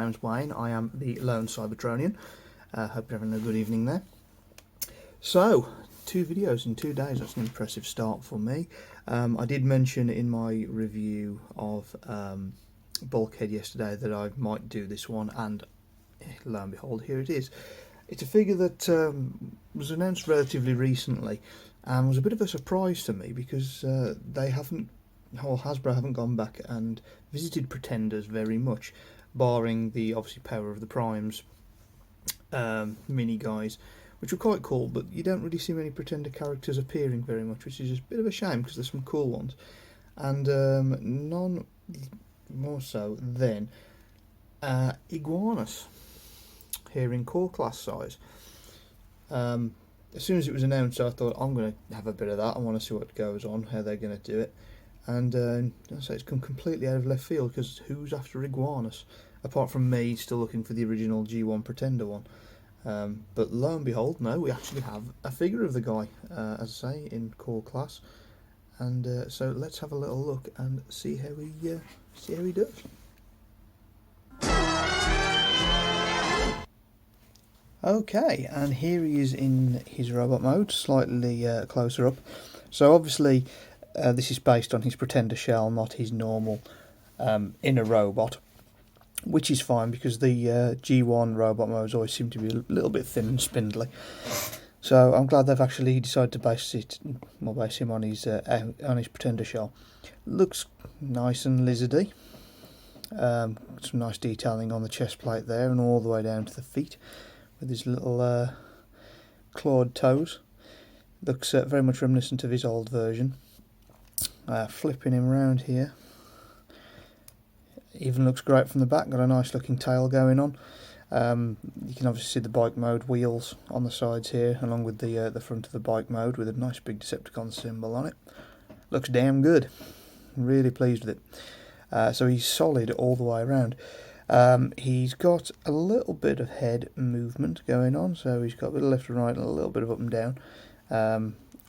name's Wayne. I am the Lone Cybertronian. Hope you're having a good evening there. So, 2 videos in 2 days, that's an impressive start for me. I did mention in my review of Bulkhead yesterday that I might do this one, and lo and behold, here it is. It's a figure that was announced relatively recently and was a bit of a surprise to me because Hasbro haven't gone back and visited Pretenders very much, barring the obviously Power of the Primes mini guys, which were quite cool, but you don't really see many Pretender characters appearing very much, which is a bit of a shame because there's some cool ones, and none more so than Iguanus here in core class size. As soon as it was announced, I thought I'm going to have a bit of that. I want to see what goes on, how they're going to do it. And I say it's come completely out of left field, because who's after Iguanus apart from me, still looking for the original G1 Pretender one. But lo and behold, no, we actually have a figure of the guy, as I say, in core class. And so let's have a little look and see how he does. Okay, and here he is in his robot mode, slightly closer up. So obviously this is based on his Pretender shell, not his normal inner robot, which is fine because the G1 robot modes always seem to be a little bit thin and spindly. So I'm glad they've actually decided to base him on his Pretender shell. Looks nice and lizardy. Some nice detailing on the chest plate there and all the way down to the feet, with his little clawed toes. Looks very much reminiscent of his old version. Flipping him around here, even looks great from the back. Got a nice looking tail going on. You can obviously see the bike mode wheels on the sides here, along with the front of the bike mode with a nice big Decepticon symbol on it. Looks damn good. Really pleased with it. So he's solid all the way around. He's got a little bit of head movement going on, so he's got a bit of left and right and a little bit of up and down.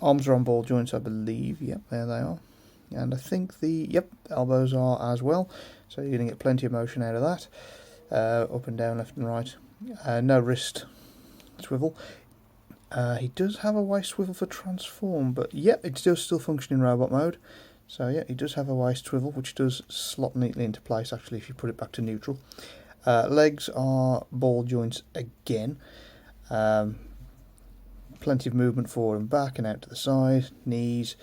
Arms are on ball joints, I believe. Yep, there they are. And I think the elbows are as well, so you're going to get plenty of motion out of that. Up and down, left and right. No wrist swivel. He does have a waist swivel for transform, but yep, it does still function in robot mode. So yeah, he does have a waist swivel, which does slot neatly into place actually if you put it back to neutral. Legs are ball joints again. Plenty of movement forward and back and out to the side. Knees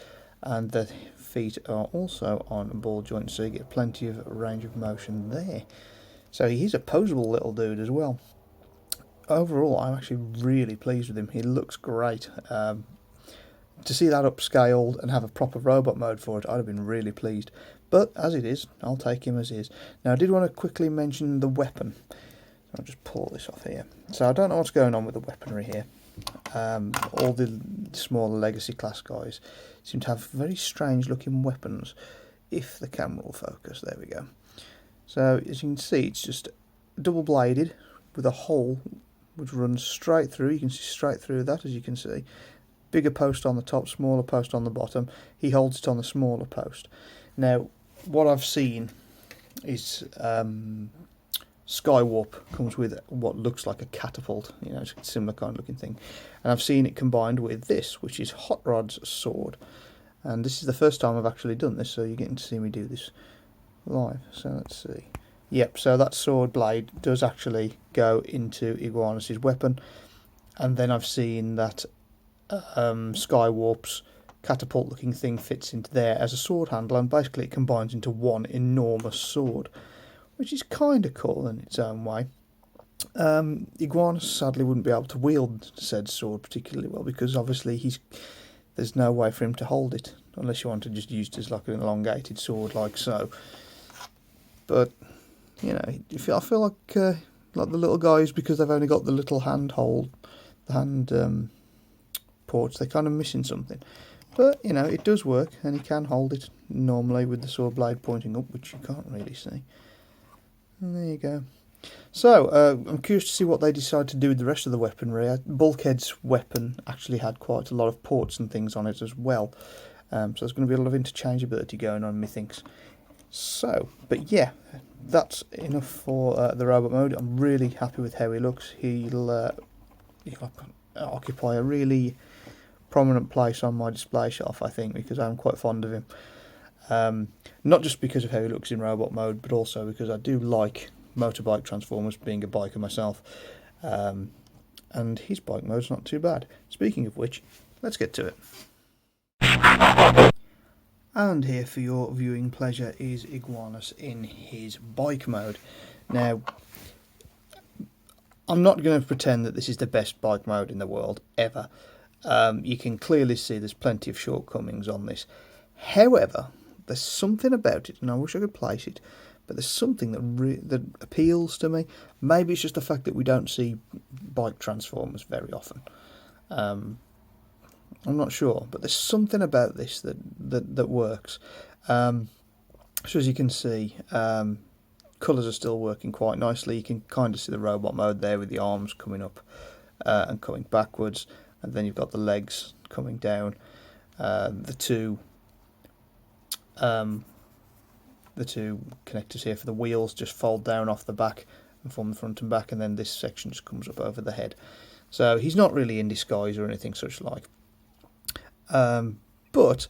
and the feet are also on ball joints, so you get plenty of range of motion there. So he's a poseable little dude as well. Overall, I'm actually really pleased with him. He looks great. To see that upscaled and have a proper robot mode for it, I'd have been really pleased. But as it is, I'll take him as is. Now, I did want to quickly mention the weapon. I'll just pull this off here. So I don't know what's going on with the weaponry here. All the smaller legacy class guys seem to have very strange looking weapons, if the camera will focus. There we go. So as you can see, it's just double bladed with a hole which runs straight through. You can see straight through that, as you can see. Bigger post on the top, smaller post on the bottom. He holds it on the smaller post. Now, what I've seen is Skywarp comes with what looks like a catapult, it's a similar kind of looking thing. And I've seen it combined with this, which is Hot Rod's sword. And this is the first time I've actually done this, so you're getting to see me do this live. So let's see. Yep, so that sword blade does actually go into Iguanus' weapon. And then I've seen that Skywarp's catapult looking thing fits into there as a sword handle, and basically it combines into one enormous sword, which is kind of cool in its own way. Iguanus sadly wouldn't be able to wield said sword particularly well, because obviously there's no way for him to hold it, unless you want to just use it as like an elongated sword like so. But I feel like the little guys, because they've only got the little hand ports, they're kind of missing something. But it does work, and he can hold it normally with the sword blade pointing up, which you can't really see. And there you go. So I'm curious to see what they decide to do with the rest of the weaponry. Bulkhead's weapon actually had quite a lot of ports and things on it as well, so there's going to be a lot of interchangeability going on, methinks. So, but yeah, that's enough for the robot mode. I'm really happy with how he looks. He'll occupy a really prominent place on my display shelf, I think, because I'm quite fond of him. Not just because of how he looks in robot mode, but also because I do like motorbike transformers, being a biker myself. And his bike mode's not too bad. Speaking of which, let's get to it. And here for your viewing pleasure is Iguanus in his bike mode. Now, I'm not going to pretend that this is the best bike mode in the world, ever. You can clearly see there's plenty of shortcomings on this. However, there's something about it, and I wish I could place it, but there's something that appeals to me. Maybe it's just the fact that we don't see bike transformers very often. I'm not sure, but there's something about this that works. So as you can see, colours are still working quite nicely. You can kind of see the robot mode there with the arms coming up and coming backwards, and then you've got the legs coming down. The two connectors here for the wheels just fold down off the back and form the front and back, and then this section just comes up over the head. So he's not really in disguise or anything such like. But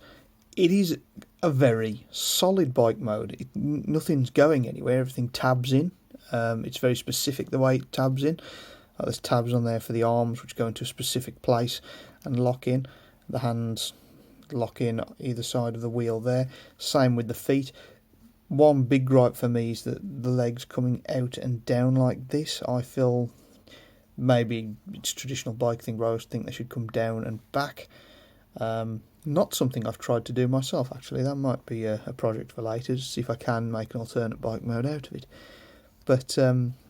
it is a very solid bike mode. Nothing's going anywhere. Everything tabs in. It's very specific the way it tabs in. There's tabs on there for the arms, which go into a specific place and lock in. The hands lock in either side of the wheel there. Same with the feet. One big gripe for me is that the legs coming out and down like this. I feel maybe it's a traditional bike thing, where I always think they should come down and back. Not something I've tried to do myself, actually. That might be a project for later, to see if I can make an alternate bike mode out of it. But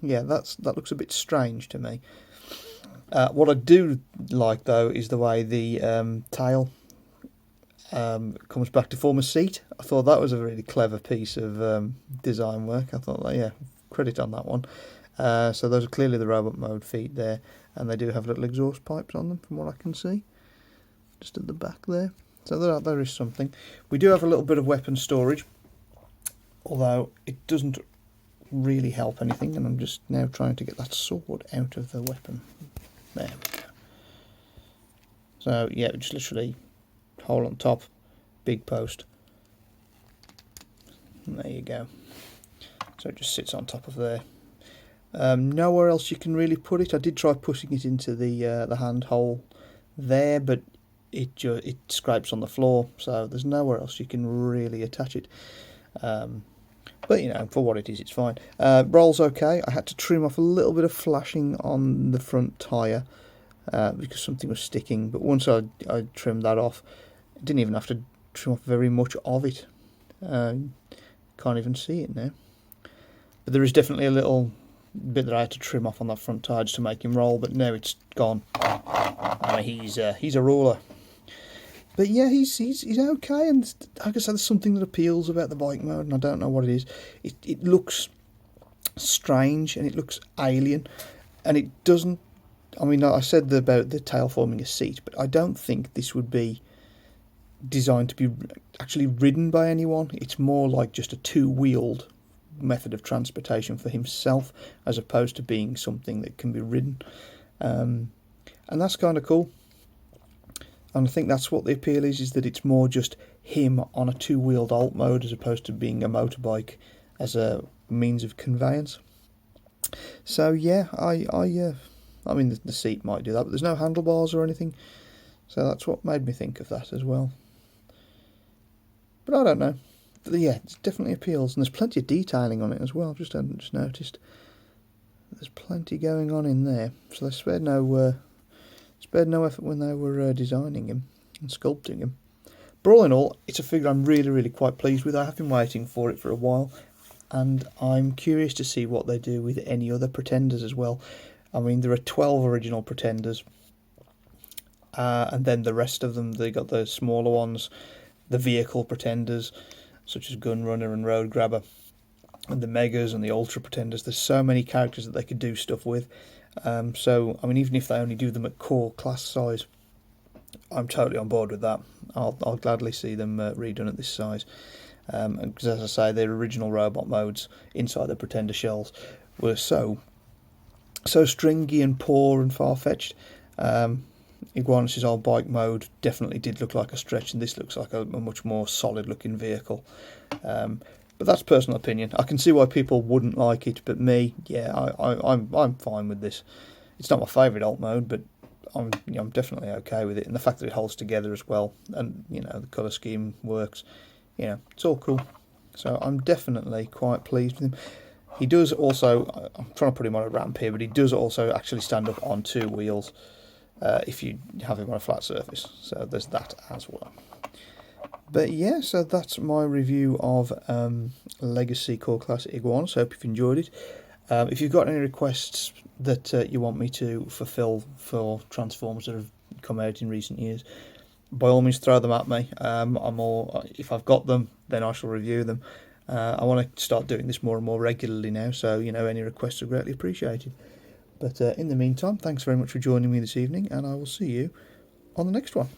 yeah, that looks a bit strange to me. What I do like, though, is the way the tail comes back to form a seat. I thought that was a really clever piece of design work. I thought, yeah, credit on that one. So those are clearly the robot mode feet there, and they do have little exhaust pipes on them, from what I can see, just at the back there. So there is something. We do have a little bit of weapon storage, although it doesn't really help anything, and I'm just now trying to get that sword out of the weapon. There we go. So yeah, just literally hole on top, big post, and there you go. So it just sits on top of there. Nowhere else you can really put it. I did try putting it into the hand hole there, but it scrapes on the floor, so there's nowhere else you can really attach it. But you know, for what it is, it's fine. Rolls okay. I had to trim off a little bit of flashing on the front tyre because something was sticking, but once I trimmed that off, I didn't even have to trim off very much of it. Can't even see it now. But there is definitely a little bit that I had to trim off on that front tyre just to make him roll, but now it's gone. I mean, he's a roller. But yeah, he's okay, and like I said, there's something that appeals about the bike mode, and I don't know what it is. It looks strange, and it looks alien, and it doesn't... I mean, I said about the tail forming a seat, but I don't think this would be designed to be actually ridden by anyone. It's more like just a two-wheeled method of transportation for himself, as opposed to being something that can be ridden. And that's kind of cool. And I think that's what the appeal is that it's more just him on a two-wheeled alt mode as opposed to being a motorbike as a means of conveyance. So yeah, I mean, the seat might do that, but there's no handlebars or anything. So that's what made me think of that as well. But I don't know. But yeah, it definitely appeals, and there's plenty of detailing on it as well. I've just noticed. There's plenty going on in there. So they spared no effort when they were designing him and sculpting him. But all in all, it's a figure I'm really, really quite pleased with. I have been waiting for it for a while, and I'm curious to see what they do with any other Pretenders as well. I mean, there are 12 original Pretenders, and then the rest of them, they got the smaller ones, the vehicle Pretenders, such as Gunrunner and Road Grabber, and the Megas and the Ultra Pretenders. There's so many characters that they could do stuff with. So, I mean, even if they only do them at core class size, I'm totally on board with that. I'll gladly see them redone at this size. Because as I say, their original robot modes inside the Pretender shells were so stringy and poor and far-fetched. Iguanus' old bike mode definitely did look like a stretch, and this looks like a much more solid-looking vehicle. But that's personal opinion. I can see why people wouldn't like it, but me, yeah, I'm fine with this. It's not my favourite alt mode, but I'm definitely okay with it, and the fact that it holds together as well, and the colour scheme works. It's all cool. So I'm definitely quite pleased with him. He does also, I'm trying to put him on a ramp here, but he does also actually stand up on two wheels if you have him on a flat surface. So there's that as well. But yeah, so that's my review of Legacy Core Classic Iguanus. Hope you've enjoyed it. If you've got any requests that you want me to fulfill for Transformers that have come out in recent years, by all means throw them at me. If I've got them, then I shall review them. I want to start doing this more and more regularly now, so any requests are greatly appreciated. But in the meantime, thanks very much for joining me this evening, and I will see you on the next one.